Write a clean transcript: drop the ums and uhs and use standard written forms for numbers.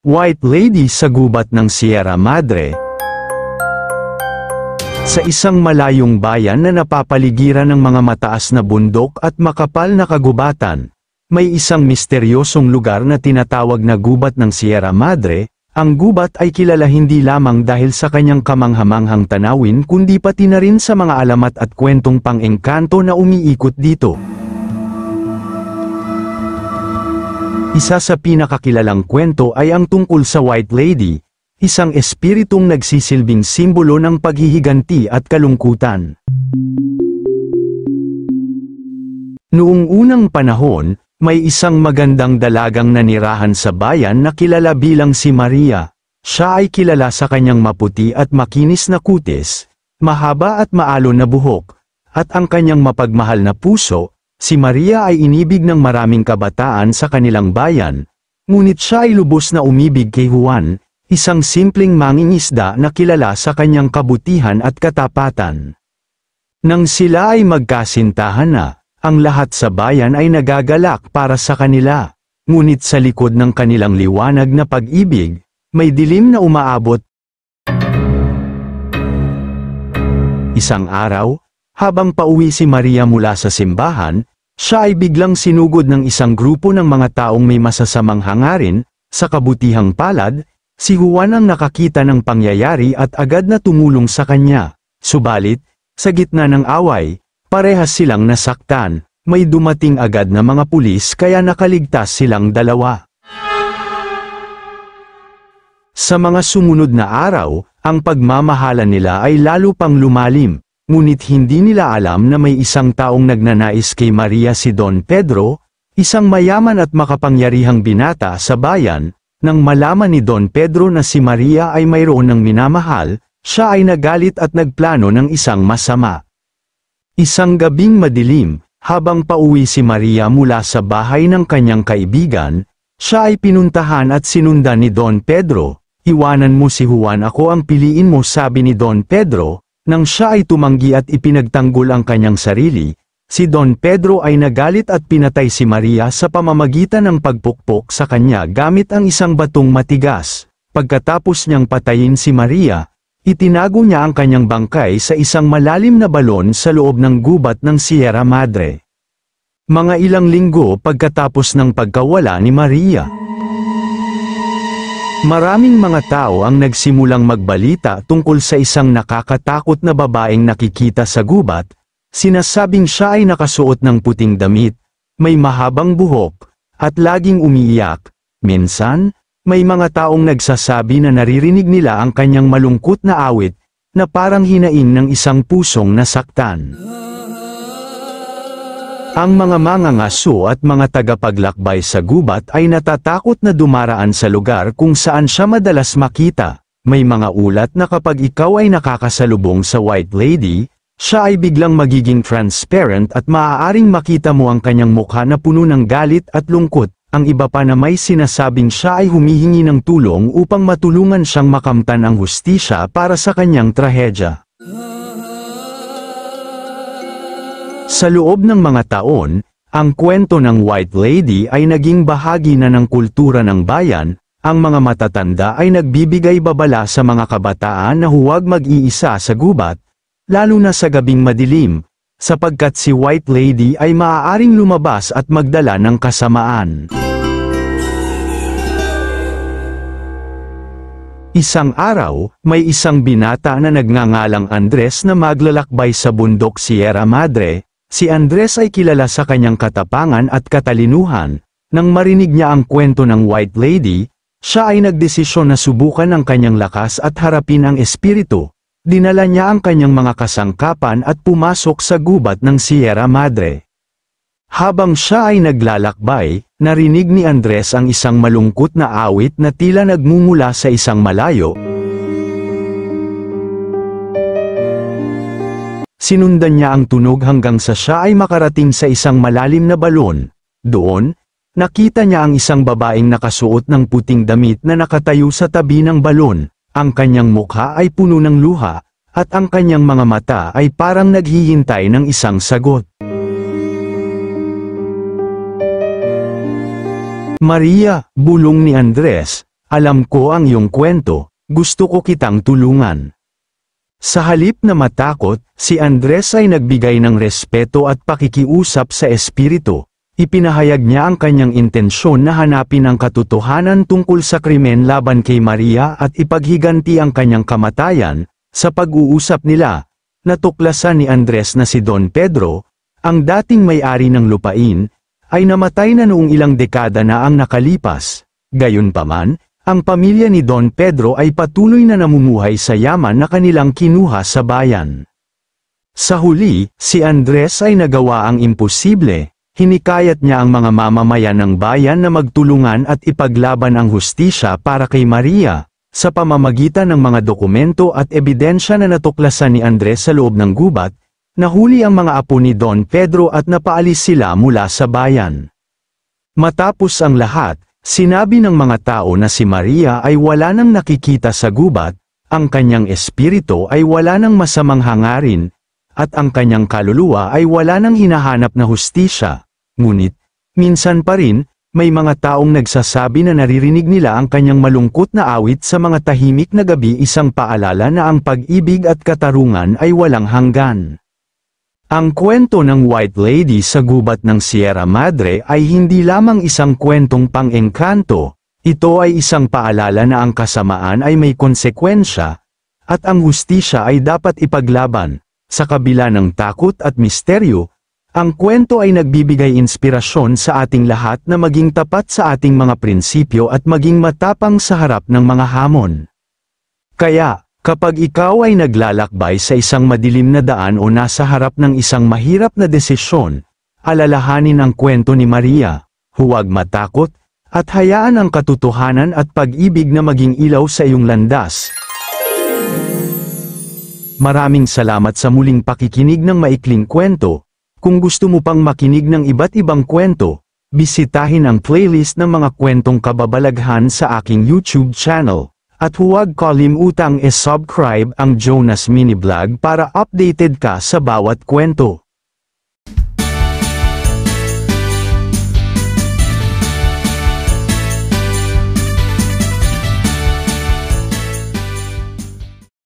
White Lady sa gubat ng Sierra Madre. Sa isang malayong bayan na napapaligiran ng mga mataas na bundok at makapal na kagubatan, may isang misteryosong lugar na tinatawag na gubat ng Sierra Madre. Ang gubat ay kilala hindi lamang dahil sa kanyang kamanghamanghang tanawin kundi pati na rin sa mga alamat at kwentong pang-engkanto na umiikot dito. Isa sa pinakakilalang kwento ay ang tungkol sa White Lady, isang espiritong nagsisilbing simbolo ng paghihiganti at kalungkutan. Noong unang panahon, may isang magandang dalagang nanirahan sa bayan na kilala bilang si Maria. Siya ay kilala sa kanyang maputi at makinis na kutis, mahaba at maalon na buhok, at ang kanyang mapagmahal na puso. Si Maria ay inibig ng maraming kabataan sa kanilang bayan, ngunit siya ay lubos na umibig kay Juan, isang simpleng mangingisda na kilala sa kanyang kabutihan at katapatan. Nang sila ay magkasintahan na, ang lahat sa bayan ay nagagalak para sa kanila, ngunit sa likod ng kanilang liwanag na pag-ibig, may dilim na umaabot. Isang araw, habang pauwi si Maria mula sa simbahan, siya ay biglang sinugod ng isang grupo ng mga taong may masasamang hangarin. Sa kabutihang palad, si Juan ang nakakita ng pangyayari at agad na tumulong sa kanya. Subalit, sa gitna ng away, parehas silang nasaktan. May dumating agad na mga pulis kaya nakaligtas silang dalawa. Sa mga sumunod na araw, ang pagmamahalan nila ay lalo pang lumalim. Ngunit hindi nila alam na may isang taong nagnanais kay Maria, si Don Pedro, isang mayaman at makapangyarihang binata sa bayan. Nang malaman ni Don Pedro na si Maria ay mayroon ng minamahal, siya ay nagalit at nagplano ng isang masama. Isang gabing madilim, habang pauwi si Maria mula sa bahay ng kanyang kaibigan, siya ay pinuntahan at sinundan ni Don Pedro. "Iwanan mo si Juan, ako ang piliin mo," sabi ni Don Pedro. Nang siya ay tumanggi at ipinagtanggol ang kanyang sarili, si Don Pedro ay nagalit at pinatay si Maria sa pamamagitan ng pagpukpok sa kanya gamit ang isang batong matigas. Pagkatapos niyang patayin si Maria, itinago niya ang kanyang bangkay sa isang malalim na balon sa loob ng gubat ng Sierra Madre. Mga ilang linggo pagkatapos ng pagkawala ni Maria, maraming mga tao ang nagsimulang magbalita tungkol sa isang nakakatakot na babaeng nakikita sa gubat. Sinasabing siya ay nakasuot ng puting damit, may mahabang buhok, at laging umiiyak. Minsan, may mga taong nagsasabi na naririnig nila ang kanyang malungkot na awit, na parang hinaing ng isang pusong nasaktan. Ang mga mangangaso at mga tagapaglakbay sa gubat ay natatakot na dumaraan sa lugar kung saan siya madalas makita. May mga ulat na kapag ikaw ay nakakasalubong sa White Lady, siya ay biglang magiging transparent at maaaring makita mo ang kanyang mukha na puno ng galit at lungkot. Ang iba pa na may sinasabing siya ay humihingi ng tulong upang matulungan siyang makamtan ang hustisya para sa kanyang trahedya. Sa loob ng mga taon, ang kwento ng White Lady ay naging bahagi na ng kultura ng bayan. Ang mga matatanda ay nagbibigay babala sa mga kabataan na huwag mag-iisa sa gubat, lalo na sa gabing madilim, sapagkat si White Lady ay maaaring lumabas at magdala ng kasamaan. Isang araw, may isang binata na nagngangalang Andres na maglalakbay sa bundok Sierra Madre. Si Andres ay kilala sa kanyang katapangan at katalinuhan. Nang marinig niya ang kwento ng White Lady, siya ay nagdesisyon na subukan ang kanyang lakas at harapin ang espiritu. Dinala niya ang kanyang mga kasangkapan at pumasok sa gubat ng Sierra Madre. Habang siya ay naglalakbay, narinig ni Andres ang isang malungkot na awit na tila nagmumula sa isang malayo. Sinundan niya ang tunog hanggang sa siya ay makarating sa isang malalim na balon. Doon, nakita niya ang isang babaeng nakasuot ng puting damit na nakatayo sa tabi ng balon. Ang kanyang mukha ay puno ng luha, at ang kanyang mga mata ay parang naghihintay ng isang sagot. "Maria," bulong ni Andres, alam ko ang iyong kwento, gusto ko kitang tulungan. Sa halip na matakot, si Andres ay nagbigay ng respeto at pakikiusap sa espiritu. Ipinahayag niya ang kanyang intensyon na hanapin ang katotohanan tungkol sa krimen laban kay Maria at ipaghiganti ang kanyang kamatayan. Sa pag-uusap nila, natuklasan ni Andres na si Don Pedro, ang dating may-ari ng lupain, ay namatay na noong ilang dekada na ang nakalipas. Gayunpaman, ang pamilya ni Don Pedro ay patuloy na namumuhay sa yaman na kanilang kinuha sa bayan. Sa huli, si Andres ay nagawa ang imposible. Hinikayat niya ang mga mamamayan ng bayan na magtulungan at ipaglaban ang hustisya para kay Maria. Sa pamamagitan ng mga dokumento at ebidensya na natuklasan ni Andres sa loob ng gubat, nahuli ang mga apo ni Don Pedro at napaalis sila mula sa bayan. Matapos ang lahat, sinabi ng mga tao na si Maria ay wala nang nakikita sa gubat, ang kanyang espiritu ay wala nang masamang hangarin, at ang kanyang kaluluwa ay wala nang hinahanap na hustisya. Ngunit, minsan pa rin, may mga taong nagsasabi na naririnig nila ang kanyang malungkot na awit sa mga tahimik na gabi, isang paalala na ang pag-ibig at katarungan ay walang hanggan. Ang kwento ng White Lady sa gubat ng Sierra Madre ay hindi lamang isang kwentong pang-engkanto, ito ay isang paalala na ang kasamaan ay may konsekwensya, at ang hustisya ay dapat ipaglaban. Sa kabila ng takot at misteryo, ang kwento ay nagbibigay inspirasyon sa ating lahat na maging tapat sa ating mga prinsipyo at maging matapang sa harap ng mga hamon. Kaya, kapag ikaw ay naglalakbay sa isang madilim na daan o nasa harap ng isang mahirap na desisyon, alalahanin ang kwento ni Maria, huwag matakot, at hayaan ang katotohanan at pag-ibig na maging ilaw sa iyong landas. Maraming salamat sa muling pakikinig ng maikling kwento. Kung gusto mo pang makinig ng iba't ibang kwento, bisitahin ang playlist ng mga kwentong kababalaghan sa aking YouTube channel. At huwag kalimutang i-subscribe ang Jonas Mini Vlog para updated ka sa bawat kwento.